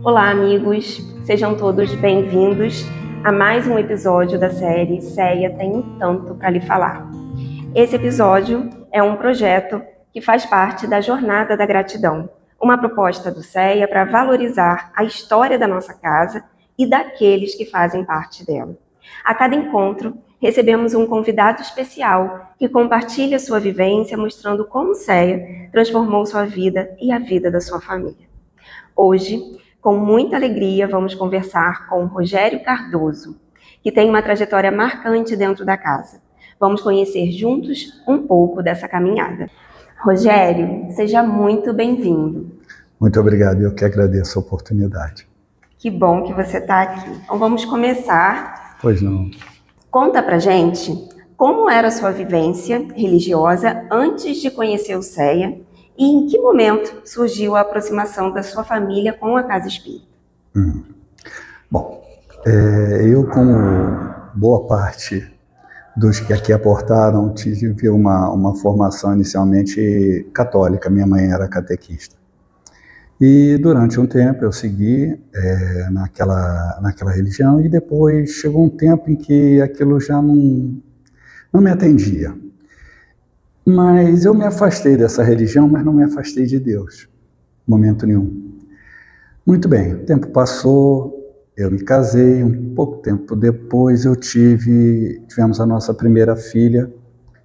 Olá, amigos! Sejam todos bem-vindos a mais um episódio da série Ceia Tem um Tanto para Lhe Falar. Esse episódio é um projeto que faz parte da Jornada da Gratidão, uma proposta do Ceia para valorizar a história da nossa casa e daqueles que fazem parte dela. A cada encontro, recebemos um convidado especial que compartilha sua vivência, mostrando como Ceia transformou sua vida e a vida da sua família. Hoje, com muita alegria, vamos conversar com Rogério Cardoso, que tem uma trajetória marcante dentro da casa. Vamos conhecer juntos um pouco dessa caminhada. Rogério, seja muito bem-vindo. Muito obrigado, eu que agradeço a oportunidade. Que bom que você está aqui. Então vamos começar. Pois não. Conta pra gente como era a sua vivência religiosa antes de conhecer o Ceia e em que momento surgiu a aproximação da sua família com a Casa Espírita. Bom, eu, como boa parte dos que aqui aportaram, tive uma formação inicialmente católica. Minha mãe era catequista. E durante um tempo eu segui naquela religião, e depois chegou um tempo em que aquilo já não me atendia. Mas eu me afastei dessa religião, mas não me afastei de Deus, momento nenhum. Muito bem, o tempo passou, eu me casei, um pouco tempo depois tivemos a nossa primeira filha,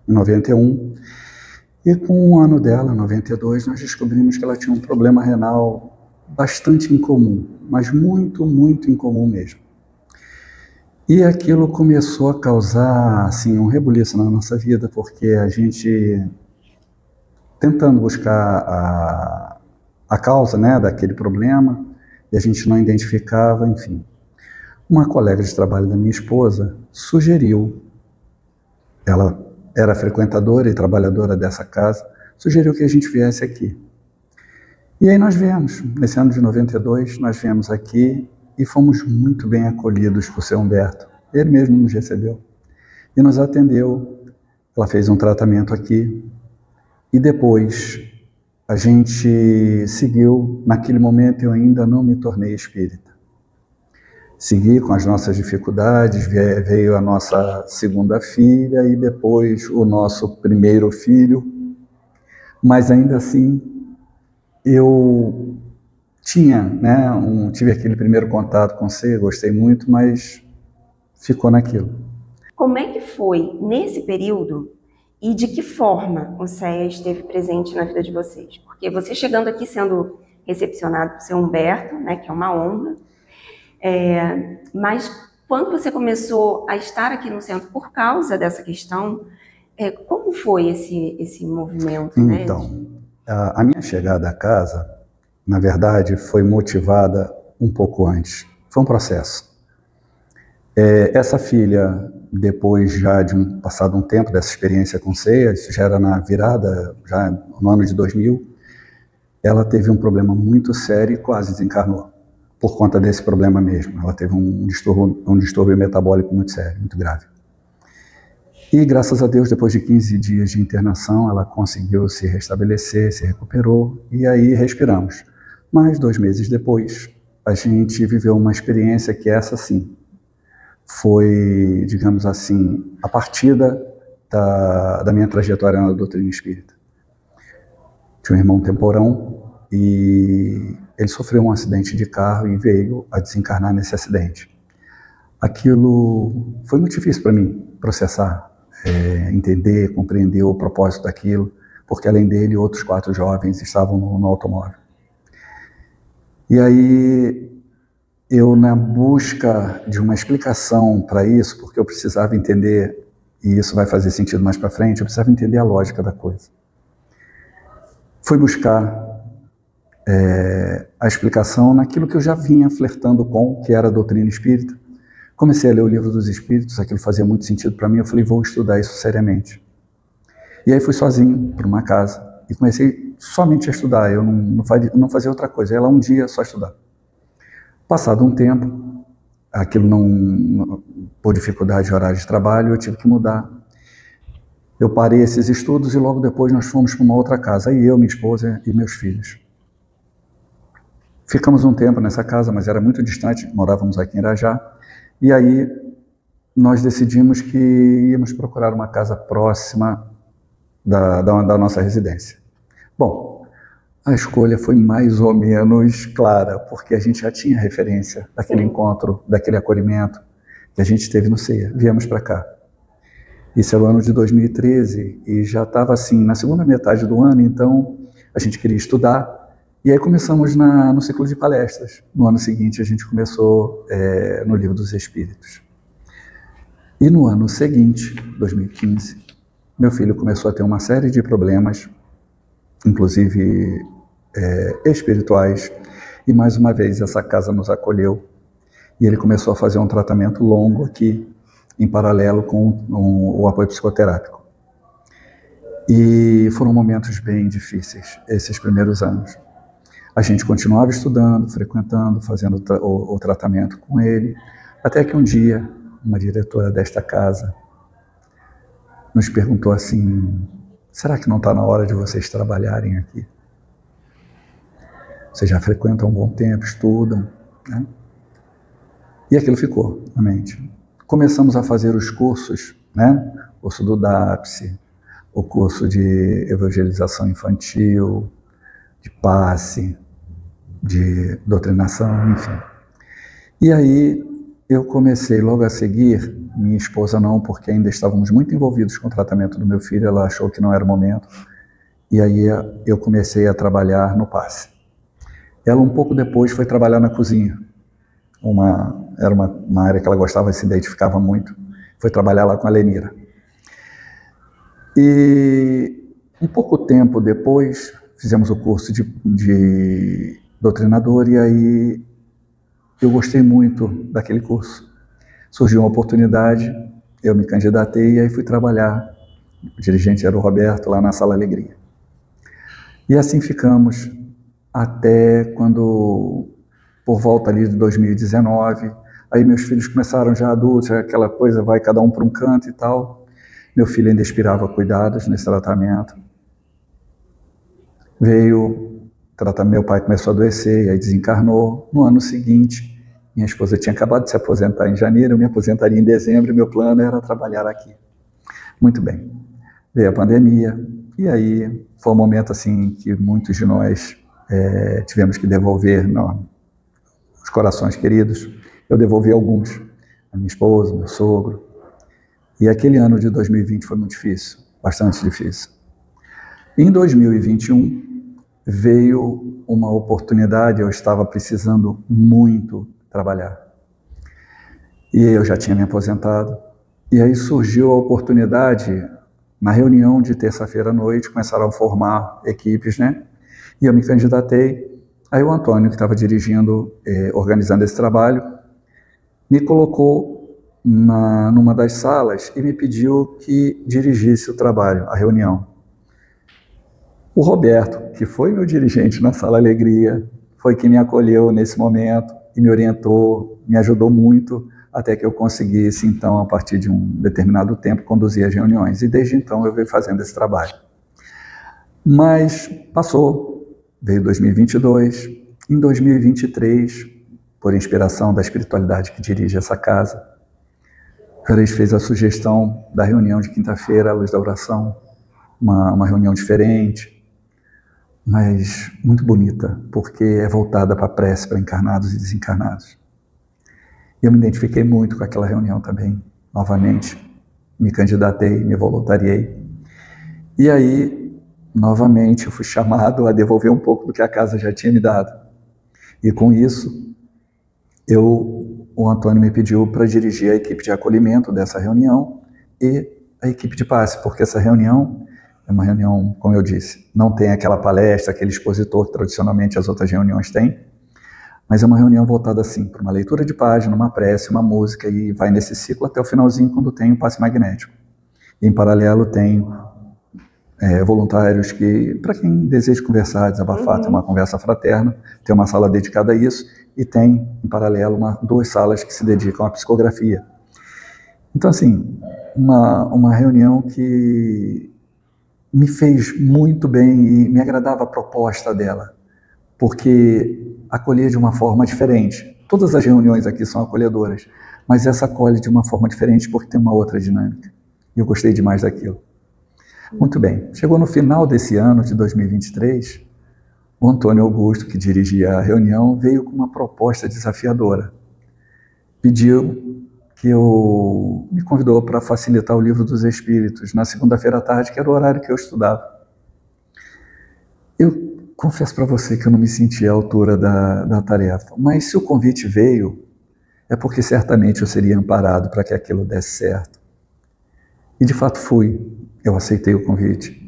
em 91, e com um ano dela, 92, nós descobrimos que ela tinha um problema renal bastante incomum, mas muito, muito incomum mesmo. E aquilo começou a causar assim, um rebuliço na nossa vida, porque a gente, tentando buscar a causa, né, daquele problema, e a gente não identificava, enfim. Uma colega de trabalho da minha esposa sugeriu, ela era frequentadora e trabalhadora dessa casa, sugeriu que a gente viesse aqui. E aí nós viemos, nesse ano de 92, nós viemos aqui e fomos muito bem acolhidos por seu Humberto. Ele mesmo nos recebeu e nos atendeu. Ela fez um tratamento aqui e depois a gente seguiu. Naquele momento eu ainda não me tornei espírita. Segui com as nossas dificuldades, veio a nossa segunda filha e depois o nosso primeiro filho, mas ainda assim eu tive aquele primeiro contato com você, gostei muito, mas ficou naquilo. Como é que foi nesse período e de que forma o Ceia esteve presente na vida de vocês? Porque você chegando aqui sendo recepcionado por seu Humberto, né, que é uma honra, mas quando você começou a estar aqui no centro por causa dessa questão, como foi esse movimento? Então, a minha chegada à casa, na verdade, foi motivada um pouco antes. Foi um processo. Essa filha, depois já de passado um tempo dessa experiência com Ceia, isso já era na virada, já no ano de 2000, ela teve um problema muito sério e quase desencarnou, por conta desse problema mesmo. Ela teve um distúrbio metabólico muito sério, muito grave. E graças a Deus, depois de 15 dias de internação, ela conseguiu se restabelecer, se recuperou, e aí respiramos. Mas 2 meses depois, a gente viveu uma experiência que essa sim, foi, digamos assim, a partida da minha trajetória na doutrina espírita. Tinha um irmão temporão e ele sofreu um acidente de carro e veio a desencarnar nesse acidente. Aquilo foi muito difícil para mim processar, entender, compreender o propósito daquilo, porque além dele, outros 4 jovens estavam no automóvel. E aí, eu, na busca de uma explicação para isso, porque eu precisava entender, e isso vai fazer sentido mais para frente, eu precisava entender a lógica da coisa. Fui buscar a explicação naquilo que eu já vinha flertando com, que era a doutrina espírita. Comecei a ler o Livro dos Espíritos, aquilo fazia muito sentido para mim, eu falei, vou estudar isso seriamente. E aí fui sozinho para uma casa e comecei somente a estudar, eu não fazia outra coisa, eu ia lá um dia só estudar. Passado um tempo, aquilo por dificuldade de horário de trabalho, eu tive que mudar. Eu parei esses estudos e logo depois nós fomos para uma outra casa, aí eu, minha esposa e meus filhos. Ficamos um tempo nessa casa, mas era muito distante, morávamos aqui em Irajá, e aí nós decidimos que íamos procurar uma casa próxima da nossa residência. Bom, a escolha foi mais ou menos clara, porque a gente já tinha referência daquele encontro, daquele acolhimento que a gente teve no CEIA. Viemos para cá. Isso era o ano de 2013 e já estava assim, na segunda metade do ano, então a gente queria estudar. E aí começamos no ciclo de palestras. No ano seguinte a gente começou no Livro dos Espíritos. E no ano seguinte, 2015, meu filho começou a ter uma série de problemas, inclusive espirituais, e mais uma vez essa casa nos acolheu. E ele começou a fazer um tratamento longo aqui, em paralelo com o apoio psicoterápico. E foram momentos bem difíceis, esses primeiros anos. A gente continuava estudando, frequentando, fazendo o tratamento com ele, até que um dia, uma diretora desta casa nos perguntou assim: será que não está na hora de vocês trabalharem aqui? Vocês já frequentam há um bom tempo, estudam, né? E aquilo ficou na mente. Começamos a fazer os cursos, né? O curso do DAPSE, o curso de evangelização infantil, de passe, de doutrinação, enfim. E aí eu comecei logo a seguir, minha esposa não, porque ainda estávamos muito envolvidos com o tratamento do meu filho, ela achou que não era o momento, e aí eu comecei a trabalhar no passe. Ela um pouco depois foi trabalhar na cozinha, era uma área que ela gostava e se identificava muito, foi trabalhar lá com a Lenira. E um pouco tempo depois, fizemos o curso de doutrinador, e aí eu gostei muito daquele curso. Surgiu uma oportunidade, eu me candidatei e aí fui trabalhar. O dirigente era o Roberto, lá na Sala Alegria. E assim ficamos até quando, por volta ali de 2019, aí meus filhos começaram já adultos, aquela coisa, vai cada um para um canto e tal. Meu filho ainda expirava cuidados nesse tratamento. Meu pai começou a adoecer, e aí desencarnou. No ano seguinte, minha esposa tinha acabado de se aposentar em janeiro, eu me aposentaria em dezembro, e meu plano era trabalhar aqui. Muito bem. Veio a pandemia, e aí foi um momento assim que muitos de nós tivemos que devolver os corações queridos. Eu devolvi alguns, a minha esposa, meu sogro. E aquele ano de 2020 foi muito difícil, bastante difícil. Em 2021, veio uma oportunidade, eu estava precisando muito trabalhar. E eu já tinha me aposentado. E aí surgiu a oportunidade, na reunião de terça-feira à noite, começaram a formar equipes, né? E eu me candidatei. Aí o Antônio, que estava dirigindo, organizando esse trabalho, me colocou numa das salas e me pediu que dirigisse o trabalho, a reunião. O Roberto, que foi meu dirigente na Sala Alegria, foi quem me acolheu nesse momento e me orientou, me ajudou muito, até que eu conseguisse, então, a partir de um determinado tempo, conduzir as reuniões. E desde então eu venho fazendo esse trabalho. Mas passou, veio 2022, em 2023, por inspiração da espiritualidade que dirige essa casa, Juarez fez a sugestão da reunião de quinta-feira, à luz da oração, uma reunião diferente, mas muito bonita, porque é voltada para a prece, para encarnados e desencarnados. Eu me identifiquei muito com aquela reunião também, novamente, me candidatei, me voluntariei. E aí, novamente, eu fui chamado a devolver um pouco do que a casa já tinha me dado. E com isso, o Antônio me pediu para dirigir a equipe de acolhimento dessa reunião e a equipe de passe, porque essa reunião é uma reunião, como eu disse, não tem aquela palestra, aquele expositor que tradicionalmente as outras reuniões têm, mas é uma reunião voltada assim, para uma leitura de página, uma prece, uma música, e vai nesse ciclo até o finalzinho, quando tem o passe magnético. E, em paralelo, tem voluntários que, para quem deseja conversar, desabafar, ter uma conversa fraterna, tem uma sala dedicada a isso, e tem, em paralelo, duas salas que se dedicam à psicografia. Então, assim, uma reunião que me fez muito bem e me agradava a proposta dela, porque acolher de uma forma diferente. Todas as reuniões aqui são acolhedoras, mas essa acolhe de uma forma diferente porque tem uma outra dinâmica. E eu gostei demais daquilo. Muito bem, chegou no final desse ano de 2023, o Antônio Augusto, que dirigia a reunião, veio com uma proposta desafiadora. Me convidou para facilitar o Livro dos Espíritos na segunda-feira à tarde, que era o horário que eu estudava. Eu confesso para você que eu não me senti à altura da tarefa, mas se o convite veio, é porque certamente eu seria amparado para que aquilo desse certo. E de fato fui, eu aceitei o convite.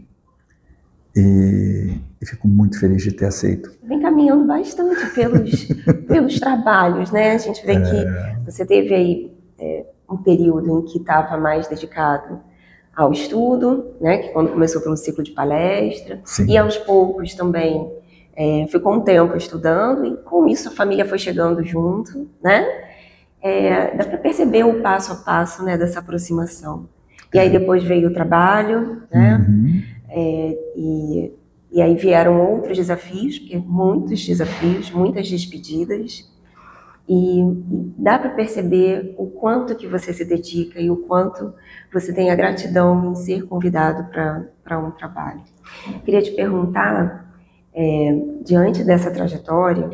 E fico muito feliz de ter aceito. Vem caminhando bastante pelos trabalhos, né? A gente vê que você teve aí um período em que estava mais dedicado ao estudo, né? Que quando começou pelo ciclo de palestra. Sim. E aos poucos também ficou um tempo estudando e com isso a família foi chegando junto, né? Dá para perceber o passo a passo, né, dessa aproximação. E aí depois veio o trabalho, né? Uhum. E aí vieram outros desafios, porque muitos desafios, muitas despedidas, e dá para perceber o quanto que você se dedica e o quanto você tem a gratidão em ser convidado para um trabalho. Queria te perguntar, diante dessa trajetória,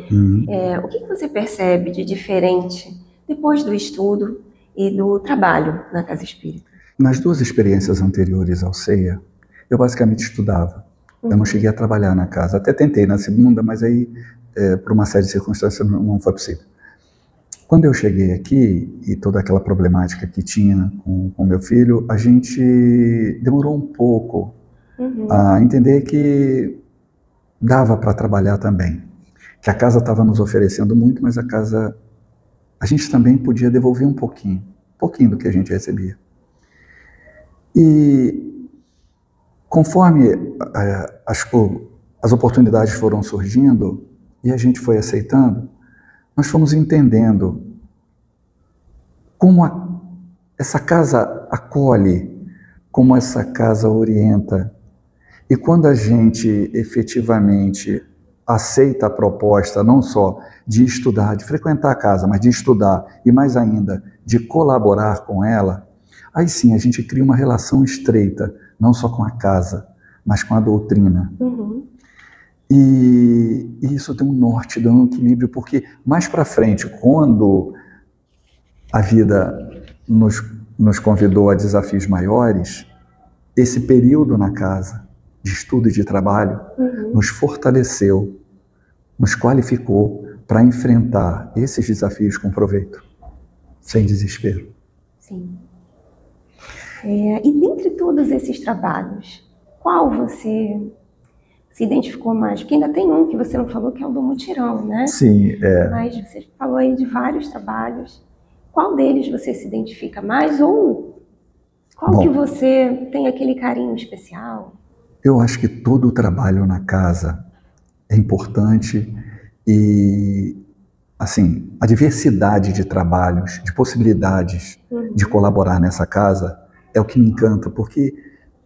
o que você percebe de diferente depois do estudo e do trabalho na Casa Espírita? Nas duas experiências anteriores ao CEIA, eu basicamente estudava. Eu não cheguei a trabalhar na casa. Até tentei na segunda, mas aí, por uma série de circunstâncias, não foi possível. Quando eu cheguei aqui, e toda aquela problemática que tinha com meu filho, a gente demorou um pouco a entender que dava para trabalhar também. Que a casa estava nos oferecendo muito, mas a gente também podia devolver um pouquinho do que a gente recebia. E conforme as oportunidades foram surgindo e a gente foi aceitando, nós fomos entendendo como essa casa acolhe, como essa casa orienta. E quando a gente efetivamente aceita a proposta não só de estudar, de frequentar a casa, mas de estudar e mais ainda de colaborar com ela, aí sim a gente cria uma relação estreita, não só com a casa, mas com a doutrina. Uhum. E isso tem um norte, dá um equilíbrio, porque mais para frente, quando a vida nos convidou a desafios maiores, esse período na casa, de estudo e de trabalho, nos fortaleceu, nos qualificou para enfrentar esses desafios com proveito, sem desespero. Sim. E dentre todos esses trabalhos, qual você se identificou mais? Porque ainda tem um que você não falou, que é o do mutirão, né? Sim, Mas você falou aí de vários trabalhos. Qual deles você se identifica mais? Ou qual que você tem aquele carinho especial? Eu acho que todo o trabalho na casa é importante e, assim, a diversidade de trabalhos, de possibilidades de colaborar nessa casa é o que me encanta, porque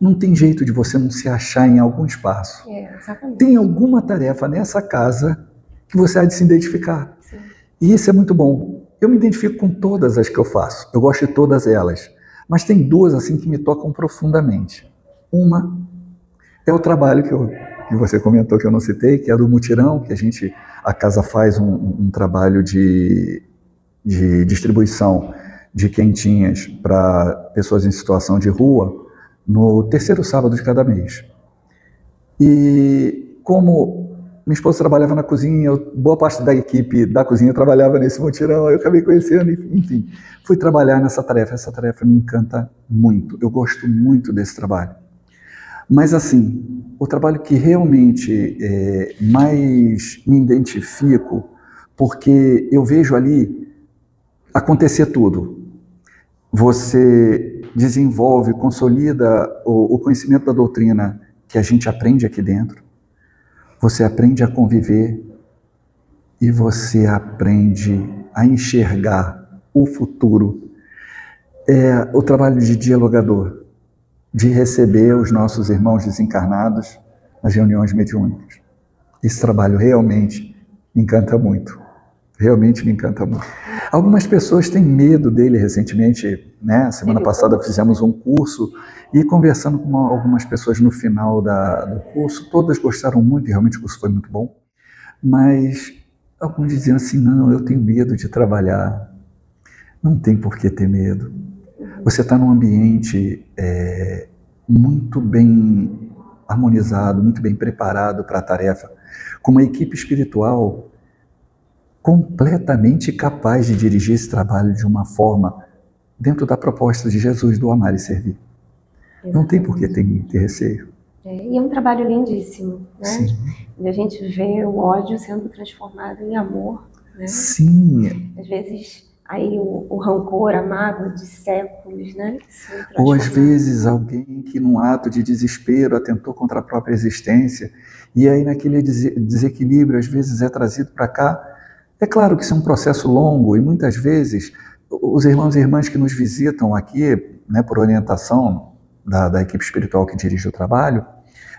não tem jeito de você não se achar em algum espaço. Exatamente. Tem alguma tarefa nessa casa que você há de se identificar. Sim. E isso é muito bom. Eu me identifico com todas as que eu faço. Eu gosto de todas elas. Mas tem duas assim que me tocam profundamente. Uma é o trabalho que você comentou, que eu não citei, que é do mutirão, que a casa faz um trabalho de distribuição de quentinhas para pessoas em situação de rua, no terceiro sábado de cada mês. E como minha esposa trabalhava na cozinha, boa parte da equipe da cozinha trabalhava nesse mutirão, eu acabei conhecendo, enfim, fui trabalhar nessa tarefa. Essa tarefa me encanta muito, eu gosto muito desse trabalho. Mas assim, o trabalho que realmente mais me identifico, porque eu vejo ali acontecer tudo. Você desenvolve, consolida o conhecimento da doutrina que a gente aprende aqui dentro. Você aprende a conviver e você aprende a enxergar o futuro. É o trabalho de dialogador, de receber os nossos irmãos desencarnados nas reuniões mediúnicas. Esse trabalho realmente Me encanta muito. Realmente me encanta muito. Algumas pessoas têm medo dele recentemente, né? Semana passada fizemos um curso e conversando com algumas pessoas no final do curso, todas gostaram muito e realmente o curso foi muito bom, mas alguns diziam assim, não, eu tenho medo de trabalhar. Não tem por que ter medo. Você está num ambiente muito bem harmonizado, muito bem preparado para a tarefa, com uma equipe espiritual completamente capaz de dirigir esse trabalho de uma forma dentro da proposta de Jesus do amar e servir. Exatamente. Não tem por que ter receio. E é um trabalho lindíssimo, né? Sim. E a gente vê o ódio sendo transformado em amor, né? Sim. Às vezes, aí o rancor, a mágoa de séculos, né? Ou às vezes alguém que num ato de desespero atentou contra a própria existência e aí naquele desequilíbrio às vezes é trazido para cá. É claro que isso é um processo longo e muitas vezes os irmãos e irmãs que nos visitam aqui, né, por orientação da equipe espiritual que dirige o trabalho,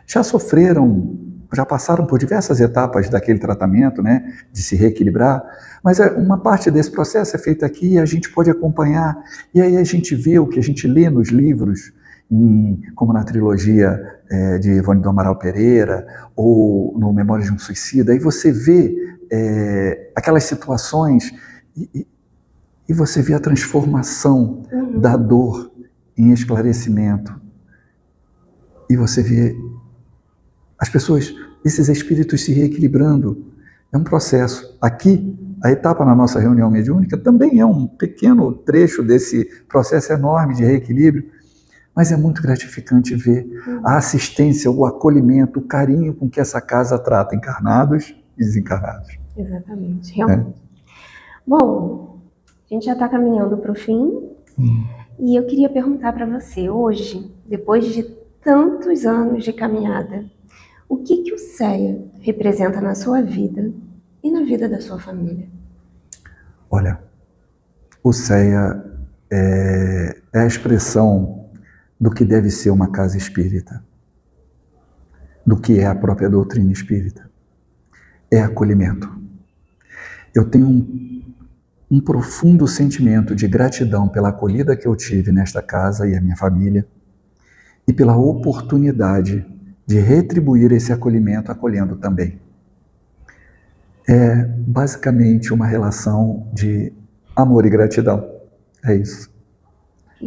já sofreram, já passaram por diversas etapas daquele tratamento, né, de se reequilibrar, mas uma parte desse processo é feita aqui e a gente pode acompanhar, e aí a gente vê o que a gente lê nos livros, como na trilogia de Ivone do Amaral Pereira, ou no Memórias de um Suicida, aí você vê aquelas situações e você vê a transformação da dor em esclarecimento. E você vê as pessoas, esses espíritos se reequilibrando. É um processo. Aqui, a etapa na nossa reunião mediúnica também é um pequeno trecho desse processo enorme de reequilíbrio, mas é muito gratificante ver a assistência, o acolhimento, o carinho com que essa casa trata encarnados e desencarnados. Exatamente, realmente. Bom, a gente já está caminhando para o fim e eu queria perguntar para você, hoje, depois de tantos anos de caminhada, o que o CEA representa na sua vida e na vida da sua família? Olha, o CEA é a expressão do que deve ser uma casa espírita, do que é a própria doutrina espírita. É acolhimento. Eu tenho um profundo sentimento de gratidão pela acolhida que eu tive nesta casa e a minha família e pela oportunidade de retribuir esse acolhimento acolhendo também. É basicamente uma relação de amor e gratidão. É isso.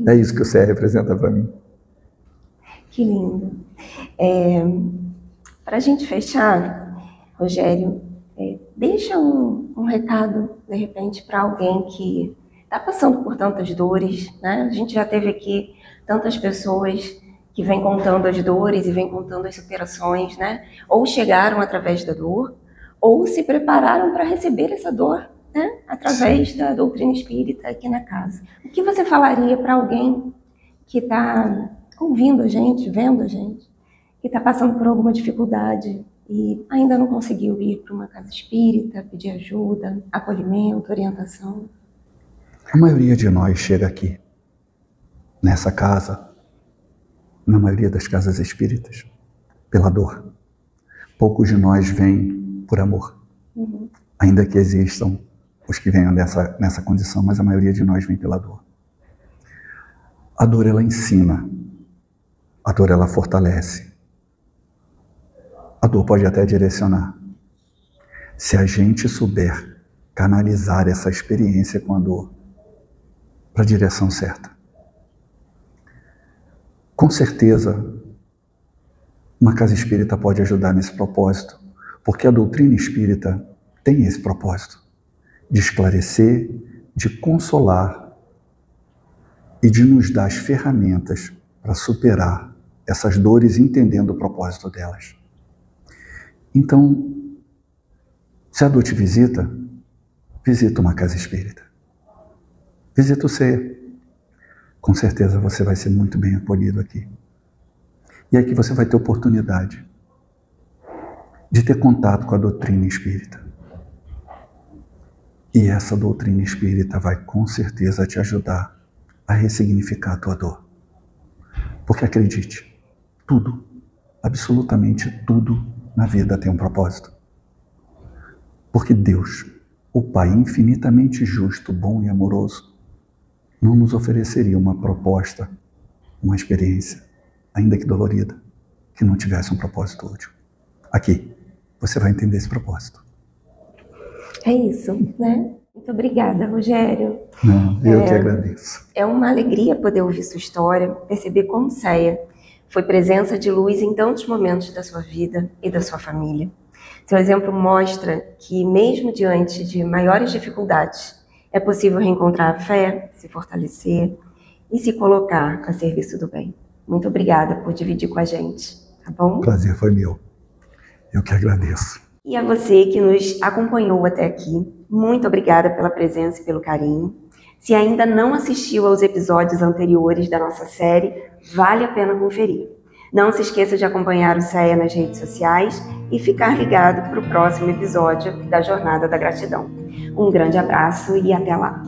É isso que o CEA representa para mim. Que lindo. Para a gente fechar, Rogério, deixa um recado, de repente, para alguém que está passando por tantas dores, né? A gente já teve aqui tantas pessoas que vêm contando as dores e vêm contando as superações, né? Ou chegaram através da dor, ou se prepararam para receber essa dor, né? Através da doutrina espírita aqui na casa. O que você falaria para alguém que está ouvindo a gente, vendo a gente, que está passando por alguma dificuldade e ainda não conseguiu ir para uma casa espírita, pedir ajuda, acolhimento, orientação? A maioria de nós chega aqui, nessa casa, na maioria das casas espíritas, pela dor. Poucos de nós vêm por amor. Ainda que existam os que venham nessa condição, mas a maioria de nós vem pela dor. A dor, ela ensina. A dor, ela fortalece. A dor pode até direcionar. Se a gente souber canalizar essa experiência com a dor para a direção certa. Com certeza, uma casa espírita pode ajudar nesse propósito, porque a doutrina espírita tem esse propósito de esclarecer, de consolar e de nos dar as ferramentas para superar essas dores, entendendo o propósito delas. Então, se a dor te visita uma casa espírita. Visita o CEA. Com certeza você vai ser muito bem acolhido aqui. E aqui você vai ter oportunidade de ter contato com a doutrina espírita. E essa doutrina espírita vai com certeza te ajudar a ressignificar a tua dor. Porque acredite, tudo, absolutamente tudo na vida tem um propósito. Porque Deus, o Pai infinitamente justo, bom e amoroso, não nos ofereceria uma proposta, uma experiência, ainda que dolorida, que não tivesse um propósito útil. Aqui, você vai entender esse propósito. É isso, né? Muito obrigada, Rogério. Não, eu que agradeço. É uma alegria poder ouvir sua história, perceber como Céia foi presença de luz em tantos momentos da sua vida e da sua família. Seu exemplo mostra que, mesmo diante de maiores dificuldades, é possível reencontrar a fé, se fortalecer e se colocar a serviço do bem. Muito obrigada por dividir com a gente, tá bom? O prazer foi meu. Eu que agradeço. E a você que nos acompanhou até aqui, muito obrigada pela presença e pelo carinho. Se ainda não assistiu aos episódios anteriores da nossa série, vale a pena conferir. Não se esqueça de acompanhar o Céia nas redes sociais e ficar ligado para o próximo episódio da Jornada da Gratidão. Um grande abraço e até lá!